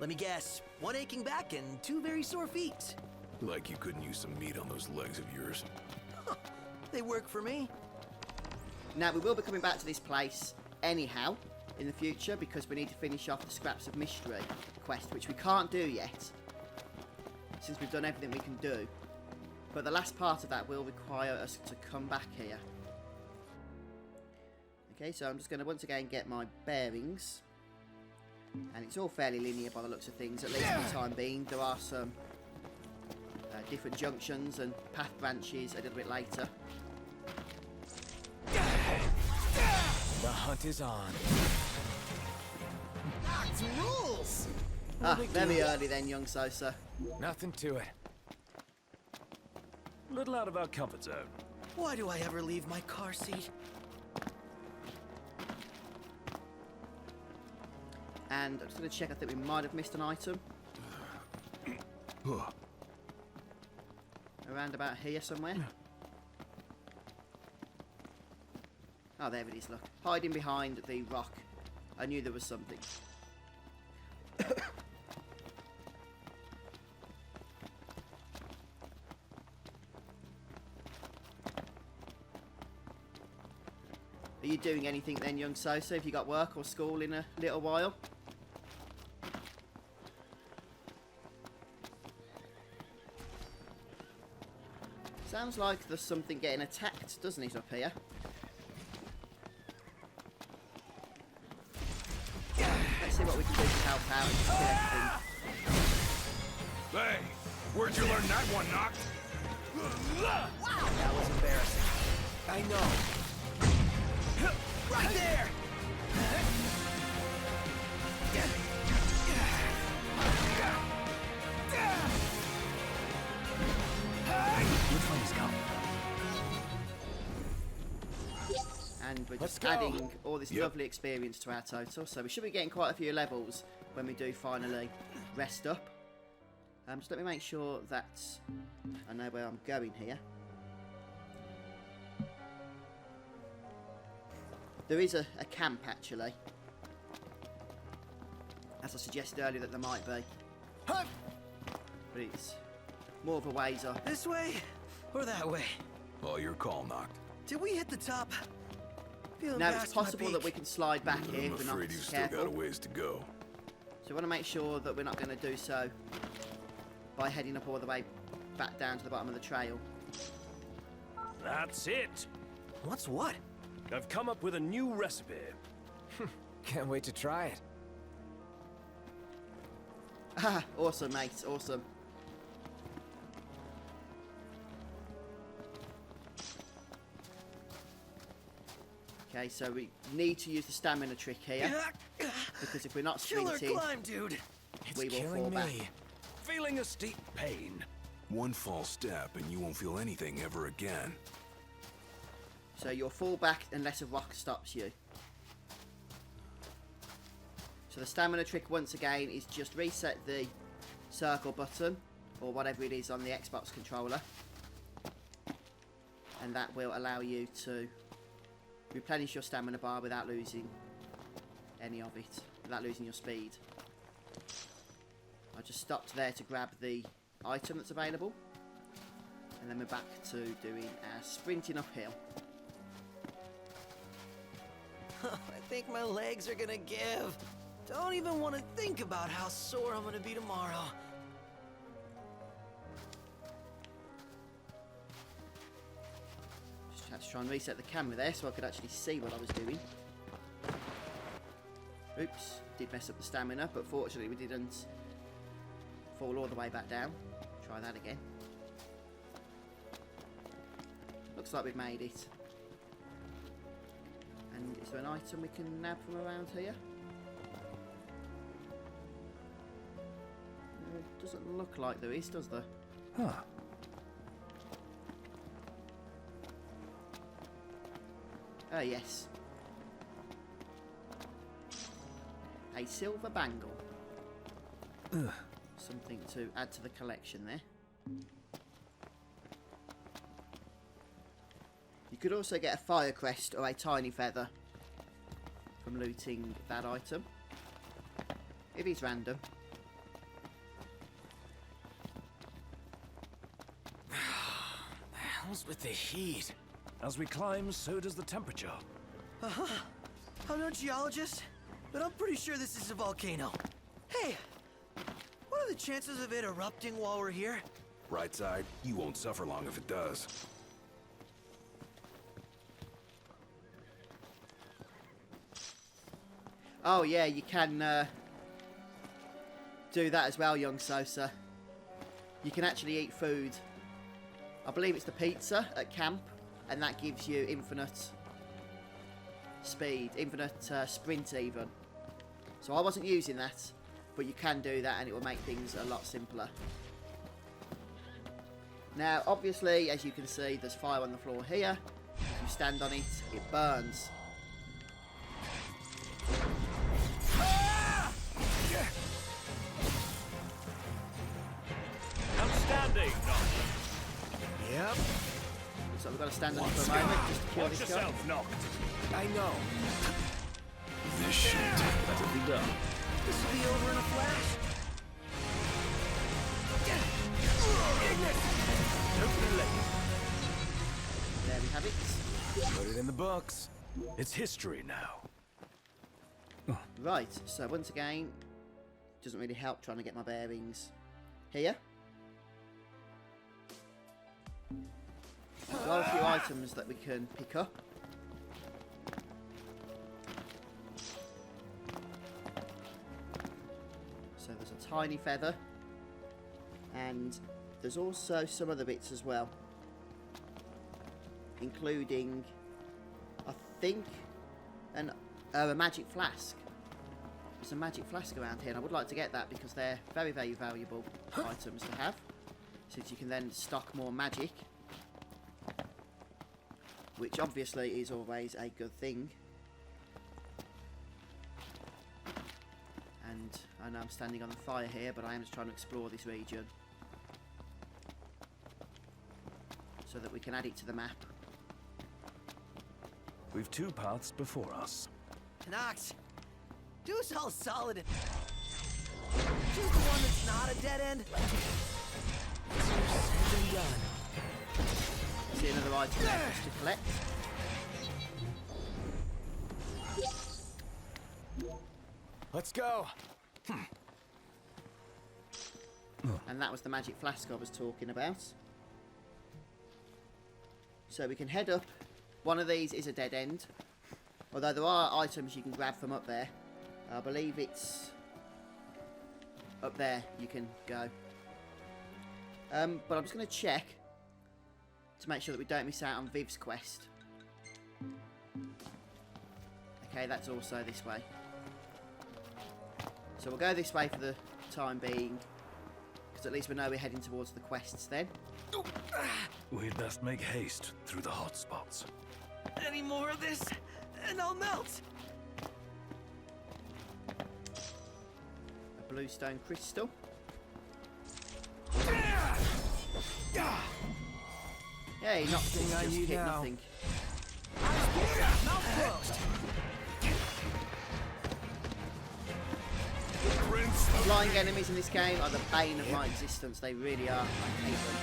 Speaker 2: Let me guess. One aching back and 2 very sore feet.
Speaker 4: Like you couldn't use some meat on those legs of yours.
Speaker 2: They work for me.
Speaker 1: Now, we will be coming back to this place anyhow in the future because we need to finish off the Scraps of Mystery quest, which we can't do yet since we've done everything we can do. But the last part of that will require us to come back here. Okay, so I'm just going to once again get my bearings. And it's all fairly linear by the looks of things, at least for the time being. There are some different junctions and path branches a little bit later.
Speaker 2: The hunt is on. It's rules!
Speaker 1: Ah, very early then, young Sosa.
Speaker 2: Nothing to it.
Speaker 3: A little out of our comfort zone.
Speaker 2: Why do I ever leave my car seat?
Speaker 1: And I'm just going to check, I think we might have missed an item. Around about here somewhere. Oh, there it is, look. Hiding behind the rock. I knew there was something. Are you doing anything then, young Sosa? Have you got work or school in a little while? Sounds like there's something getting attacked, doesn't it, up here? Let's see what we can do to help out and just kill everything.
Speaker 3: Hey, where'd you learn that one, Knocked?
Speaker 2: Wow, that was embarrassing. I know. Right there! Which one is coming?
Speaker 1: And we're
Speaker 2: Let's
Speaker 1: just
Speaker 2: go.
Speaker 1: adding all this lovely experience to our total, so we should be getting quite a few levels when we do finally rest up. Just let me make sure that I know where I'm going here. There is a camp, actually. As I suggested earlier that there might be.
Speaker 2: Huh?
Speaker 1: But it's more of a ways up.
Speaker 2: This way or that way?
Speaker 4: Oh, your call, Knocked.
Speaker 2: Did we hit the top? Feeling
Speaker 1: Now, it's
Speaker 2: past my
Speaker 1: possible that we
Speaker 2: peak.
Speaker 1: can slide back here
Speaker 4: I'm
Speaker 1: if we're not
Speaker 4: afraid you've still
Speaker 1: careful.
Speaker 4: got a ways to go.
Speaker 1: So we want to make sure that we're not going to do so by heading up all the way back down to the bottom of the trail.
Speaker 3: That's it.
Speaker 2: What's what?
Speaker 3: I've come up with a new recipe.
Speaker 2: Can't wait to try it.
Speaker 1: Ah, awesome, mate, awesome. Okay, so we need to use the stamina trick here, because if we're not
Speaker 2: Killer
Speaker 1: sprinting,
Speaker 2: climb, dude. It's
Speaker 1: we will
Speaker 2: killing
Speaker 1: fall back.
Speaker 2: me.
Speaker 3: Feeling a steep pain.
Speaker 4: One false step and you won't feel anything ever again.
Speaker 1: So you'll fall back unless a rock stops you. So the stamina trick, once again, is just reset the circle button, or whatever it is on the Xbox controller. And that will allow you to replenish your stamina bar without losing any of it, without losing your speed. I just stopped there to grab the item that's available. And then we're back to doing our sprinting uphill.
Speaker 2: I think my legs are gonna give. Don't even want to think about how sore I'm gonna be tomorrow.
Speaker 1: Just had to try and reset the camera there so I could actually see what I was doing. Oops, did mess up the stamina, but fortunately we didn't fall all the way back down. Try that again. Looks like we've made it. And is there an item we can nab from around here? It doesn't look like there is, does there?
Speaker 10: Huh.
Speaker 1: Oh, yes. A silver bangle.
Speaker 10: Ugh.
Speaker 1: Something to add to the collection there. You could also get a fire crest or a tiny feather from looting that item. It is random.
Speaker 2: The hell's with the heat?
Speaker 3: As we climb, so does the temperature.
Speaker 2: I'm no geologist, but I'm pretty sure this is a volcano. Hey, what are the chances of it erupting while we're here?
Speaker 4: Right side, you won't suffer long if it does.
Speaker 1: Oh yeah, you can do that as well, young Sosa. You can actually eat food. I believe it's the pizza at camp, and that gives you infinite speed, infinite sprint even. So I wasn't using that, but you can do that and it will make things a lot simpler. Now obviously, as you can see, there's fire on the floor here. If you stand on it, it burns.
Speaker 3: Outstanding!
Speaker 2: Yep,
Speaker 1: So we've got to stand on it for a moment just to kill
Speaker 3: Watch
Speaker 1: this guy.
Speaker 3: yourself, knocked.
Speaker 2: I know.
Speaker 4: This shit.
Speaker 3: Better be done.
Speaker 2: This will be over in a flash. Ignis!
Speaker 3: Don't be late.
Speaker 1: There we have it.
Speaker 2: Put it in the books.
Speaker 3: It's history now.
Speaker 1: Right, so once again, doesn't really help trying to get my bearings here. There are a few items that we can pick up. So there's a tiny feather, and there's also some other bits as well, including, I think, a magic flask. There's a magic flask around here, and I would like to get that because they're very, very valuable items to have, since you can then stock more magic, which obviously is always a good thing. And I know I'm standing on the fire here, but I am just trying to explore this region so that we can add it to the map.
Speaker 3: We've two paths before us.
Speaker 2: Knox, do us all solid. Choose the one that's not a dead end. Said and done.
Speaker 1: See another item there for us to collect.
Speaker 2: Let's go.
Speaker 1: And that was the magic flask I was talking about. So we can head up. One of these is a dead end, although there are items you can grab from up there. I believe it's up there you can go. But I'm just going to check to make sure that we don't miss out on Viv's quest. Okay, that's also this way. So we'll go this way for the time being, because at least we know we're heading towards the quests then.
Speaker 3: We'd best make haste through the hot spots.
Speaker 2: Any more of this, and I'll melt.
Speaker 1: A bluestone crystal. Hey, not
Speaker 2: Thing I
Speaker 1: just
Speaker 2: need
Speaker 1: hit
Speaker 2: now.
Speaker 1: nothing.
Speaker 2: Mouth closed.
Speaker 1: Flying enemies in this game are the bane of my existence. They really are. I hate them.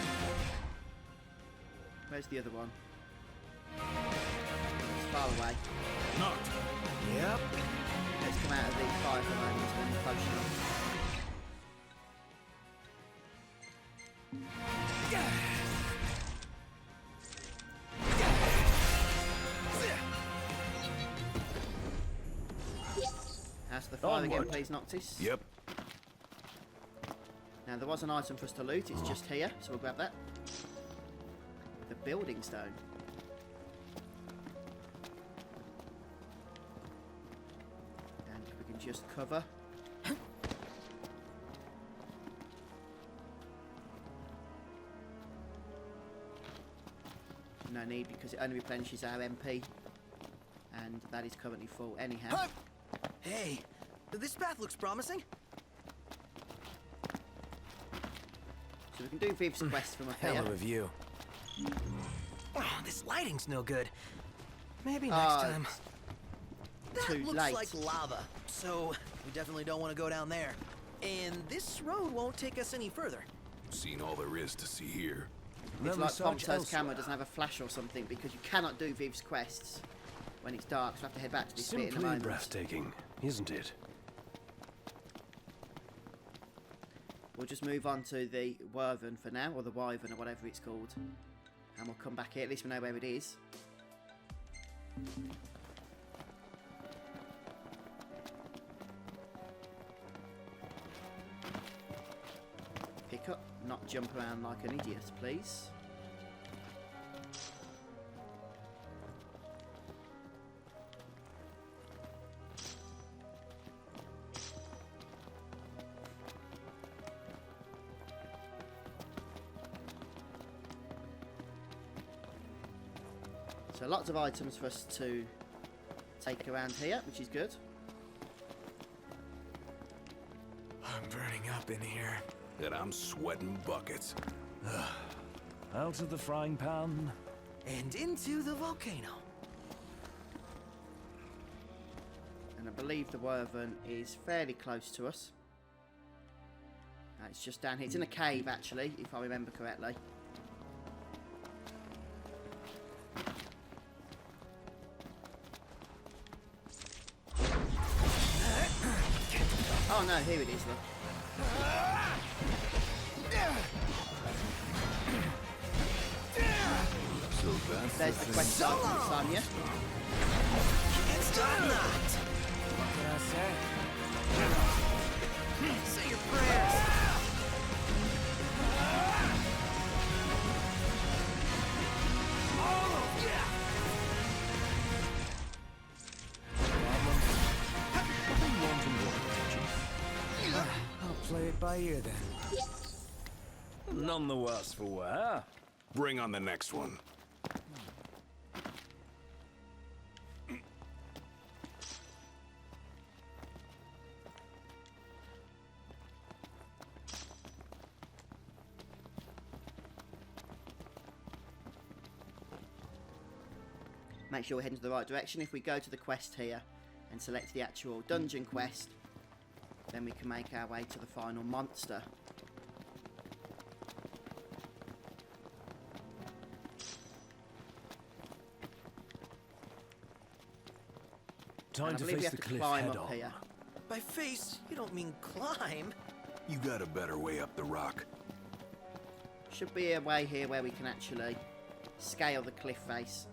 Speaker 1: Where's the other one? It's far away.
Speaker 3: Knocked.
Speaker 2: Yep.
Speaker 1: Let's come out of the fire for a moment and then close enough. How's the fire again,
Speaker 3: Onward.
Speaker 1: please, Noctis?
Speaker 4: Yep.
Speaker 1: Now, there was an item for us to loot. It's just here, so we'll grab that. The building stone. And we can just cover. No need, because it only replenishes our MP. And that is currently full anyhow.
Speaker 2: Hey, this path looks promising.
Speaker 1: So we can do Viv's quest from up here.
Speaker 2: Hell of a view. Oh, this lighting's no good. Maybe next time.
Speaker 1: too
Speaker 2: looks
Speaker 1: late.
Speaker 2: like lava, so we definitely don't want to go down there. And this road won't take us any further.
Speaker 4: Seen all there is to see here.
Speaker 1: It's
Speaker 10: Then
Speaker 1: like
Speaker 10: research
Speaker 1: Pompto's
Speaker 10: elsewhere.
Speaker 1: camera doesn't have a flash or something because you cannot do Viv's quests when it's dark, so I have to head back to this bit in a
Speaker 10: Simply
Speaker 1: moment.
Speaker 10: breathtaking, isn't it?
Speaker 1: We'll just move on to the Wyvern for now, or the Wyvern, or whatever it's called. And we'll come back here, at least we know where it is. Pick up, not jump around like an idiot, please. So lots of items for us to take around here, which is good.
Speaker 7: I'm burning up in here.
Speaker 4: And I'm sweating buckets.
Speaker 3: Out of the frying pan.
Speaker 2: And into the volcano.
Speaker 1: And I believe the Wyvern is fairly close to us. It's just down here. It's in a cave, actually, if I remember correctly. Oh no, here it is, look.
Speaker 4: So that's
Speaker 1: There's the quest item, Sonia.
Speaker 2: It's done that! What can I say? Say your prayers!
Speaker 10: I'll play it by ear then.
Speaker 3: None the worse for wear.
Speaker 4: Bring on the next one.
Speaker 1: Make sure we're heading to the right direction. If we go to the quest here and select the actual dungeon quest, then we can make our way to the final monster.
Speaker 3: Time
Speaker 1: And I
Speaker 3: to
Speaker 1: believe we
Speaker 3: face
Speaker 1: have
Speaker 3: the
Speaker 1: to
Speaker 3: cliff
Speaker 1: climb
Speaker 3: head
Speaker 1: up
Speaker 3: on.
Speaker 1: here.
Speaker 2: By face, you don't mean climb.
Speaker 4: You got a better way up the rock.
Speaker 1: Should be a way here where we can actually scale the cliff face.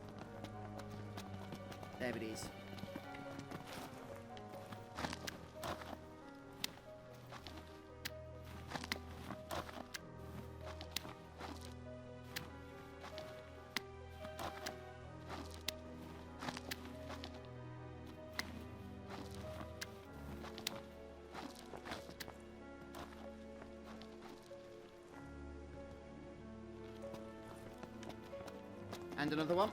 Speaker 1: There it is. And another one.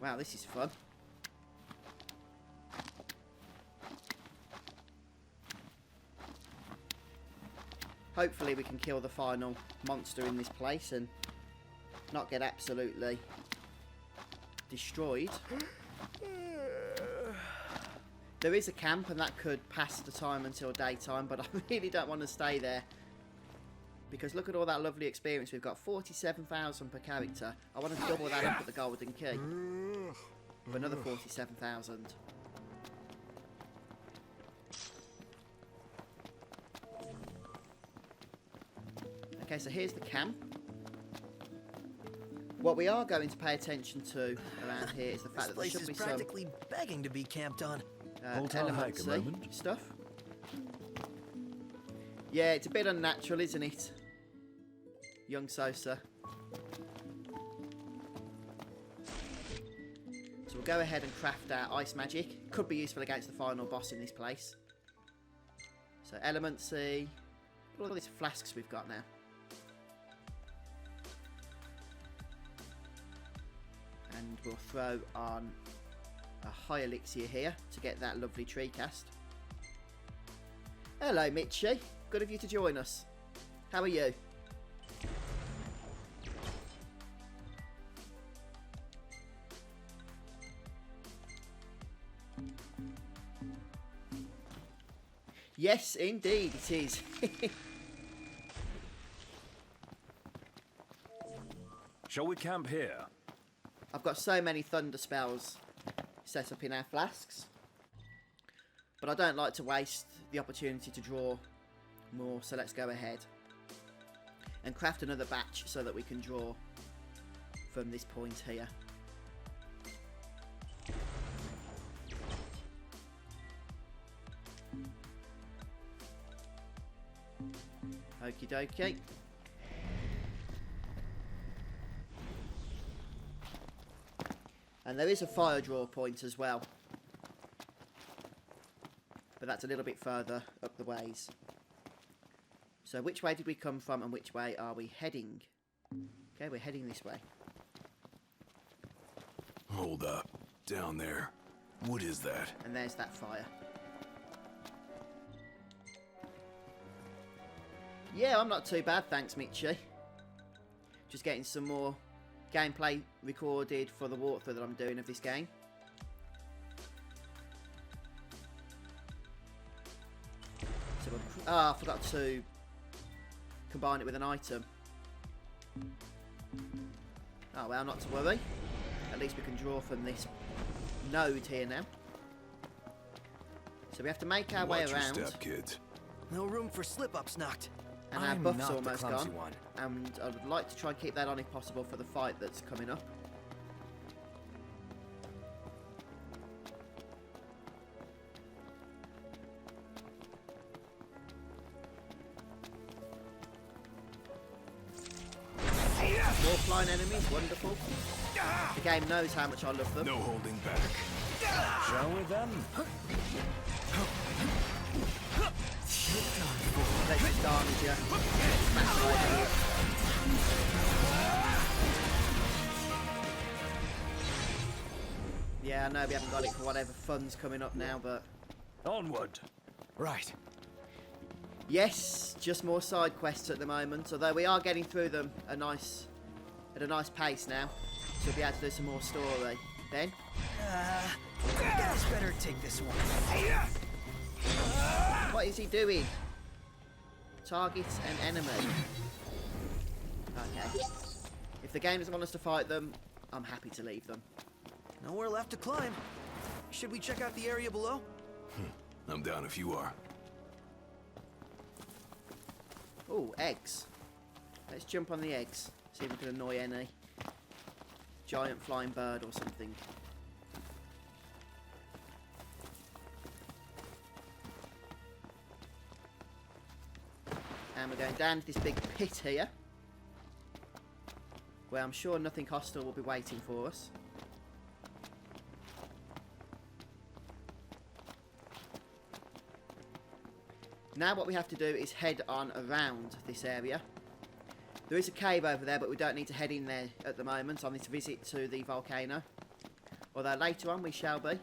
Speaker 1: Wow, this is fun. Hopefully we can kill the final monster in this place and not get absolutely destroyed. There is a camp and that could pass the time until daytime, but I really don't want to stay there. Because look at all that lovely experience we've got. 47,000 per character. I want to double that up at the Golden Key. For another 47,000. Okay, so here's the camp. What we are going to pay attention to around here is the fact
Speaker 2: This
Speaker 1: that there
Speaker 2: place
Speaker 1: should
Speaker 2: is
Speaker 1: be some
Speaker 2: practically begging to be camped on.
Speaker 3: Hold our hike a
Speaker 1: elementsy
Speaker 3: moment.
Speaker 1: stuff. Yeah, it's a bit unnatural, isn't it? Young Sosa. So we'll go ahead and craft our ice magic. Could be useful against the final boss in this place. So elementsy. Look at all these flasks we've got now. And we'll throw on a high elixir here to get that lovely tree cast. Hello Mitchie, good of you to join us. How are you? Yes, indeed it is.
Speaker 3: Shall we camp here?
Speaker 1: I've got so many thunder spells set up in our flasks, but I don't like to waste the opportunity to draw more, so let's go ahead and craft another batch so that we can draw from this point here. Okie dokie. And there is a fire draw point as well, but that's a little bit further up the ways. So which way did we come from and which way are we heading? Okay, we're heading this way.
Speaker 4: Hold up. Down there. What is that?
Speaker 1: And there's that fire. Yeah, I'm not too bad, thanks Mitchie. Just getting some more gameplay recorded for the walkthrough that I'm doing of this game. So I forgot to combine it with an item. Oh well, not to worry. At least we can draw from this node here now. So we have to make our way
Speaker 4: Watch your
Speaker 1: around.
Speaker 4: step, kids.
Speaker 2: No room for slip-ups, Noct.
Speaker 1: And our
Speaker 10: I'm
Speaker 1: buff's
Speaker 10: not the
Speaker 1: almost
Speaker 10: clumsy
Speaker 1: gone.
Speaker 10: one.
Speaker 1: And I would like to try and keep that on if possible for the fight that's coming up. More flying enemies, wonderful. The game knows how much I love them.
Speaker 4: No holding back.
Speaker 3: Shall we then?
Speaker 1: Let's just damage you. Smash right here. Yeah, I know we haven't got it for whatever fun's coming up now, but...
Speaker 3: Onward.
Speaker 10: Right.
Speaker 1: Yes, just more side quests at the moment, although we are getting through them at a nice pace now, so we'll be able to do some more story then.
Speaker 2: You guys better take this one.
Speaker 1: What is he doing? Target an enemy. Okay. If the game doesn't want us to fight them, I'm happy to leave them.
Speaker 2: Nowhere left to climb. Should we check out the area below?
Speaker 4: I'm down if you are.
Speaker 1: Oh, eggs. Let's jump on the eggs. See if we can annoy any giant flying bird or something. And we're going down to this big pit here, where I'm sure nothing hostile will be waiting for us. Now what we have to do is head on around this area. There is a cave over there, but we don't need to head in there at the moment on this visit to the volcano. Although later on we shall be.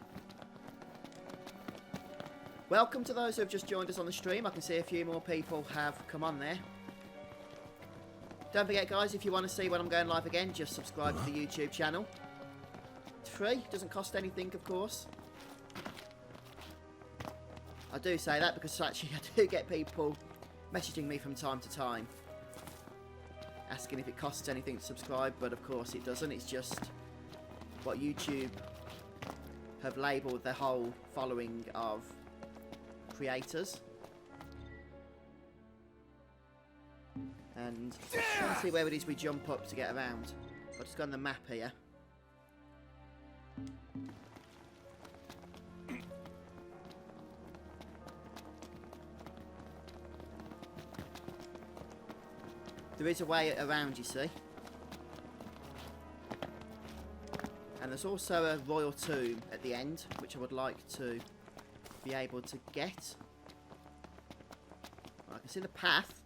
Speaker 1: Welcome to those who have just joined us on the stream. I can see a few more people have come on there. Don't forget guys, if you want to see when I'm going live again, just subscribe to the YouTube channel. It's free, doesn't cost anything of course. I do say that because actually I do get people messaging me from time to time asking if it costs anything to subscribe, but of course it doesn't. It's just what YouTube have labelled their whole following of creators. And let's see where it is we jump up to get around. I'll just go on the map here. There is a way around, you see. And there's also a royal tomb at the end, which I would like to be able to get. Well, I can see the path.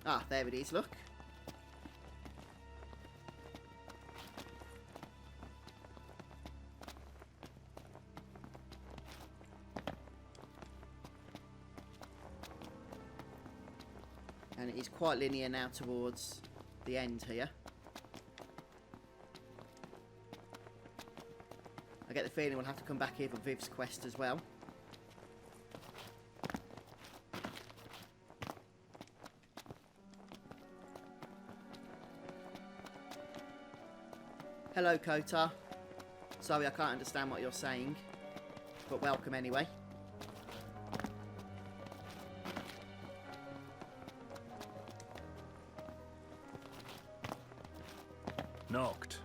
Speaker 1: Ah, there it is, look. it's quite linear now towards the end here. I get the feeling we'll have to come back here for Viv's quest as well. Hello, Kotar. Sorry, I can't understand what you're saying, but welcome anyway.
Speaker 10: Knocked.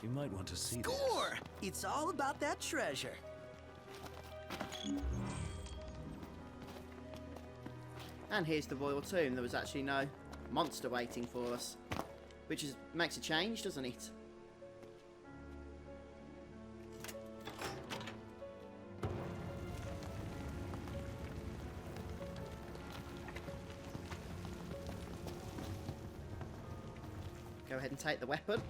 Speaker 10: You might want to see this.
Speaker 2: Score! It's all about that treasure.
Speaker 1: And here's the royal tomb. There was actually no monster waiting for us, which makes a change, doesn't it? Go ahead and take the weapon.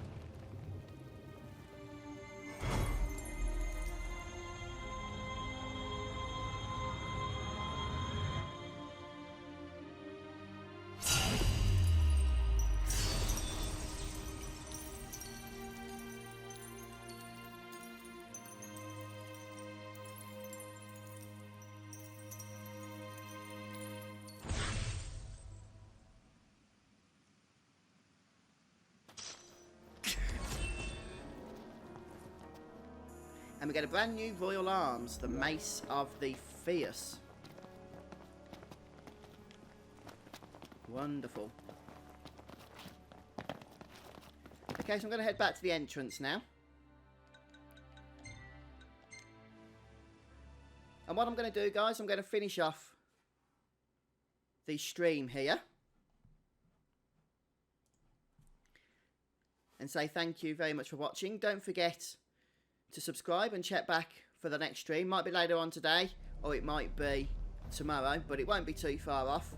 Speaker 1: And we get a brand new royal arms, the Mace of the Fierce. Wonderful. Okay, so I'm going to head back to the entrance now. And what I'm going to do, guys, I'm going to finish off the stream here. And say thank you very much for watching. Don't forget to subscribe and check back for the next stream. Might be later on today, or it might be tomorrow, but it won't be too far off.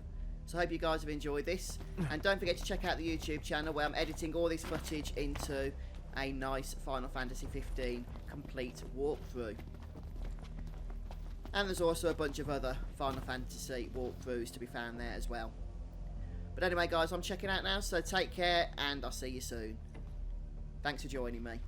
Speaker 1: So I hope you guys have enjoyed this. And don't forget to check out the YouTube channel where I'm editing all this footage into a nice Final Fantasy 15 complete walkthrough. And there's also a bunch of other Final Fantasy walkthroughs to be found there as well. But anyway, guys, I'm checking out now, so take care, and I'll see you soon. Thanks for joining me.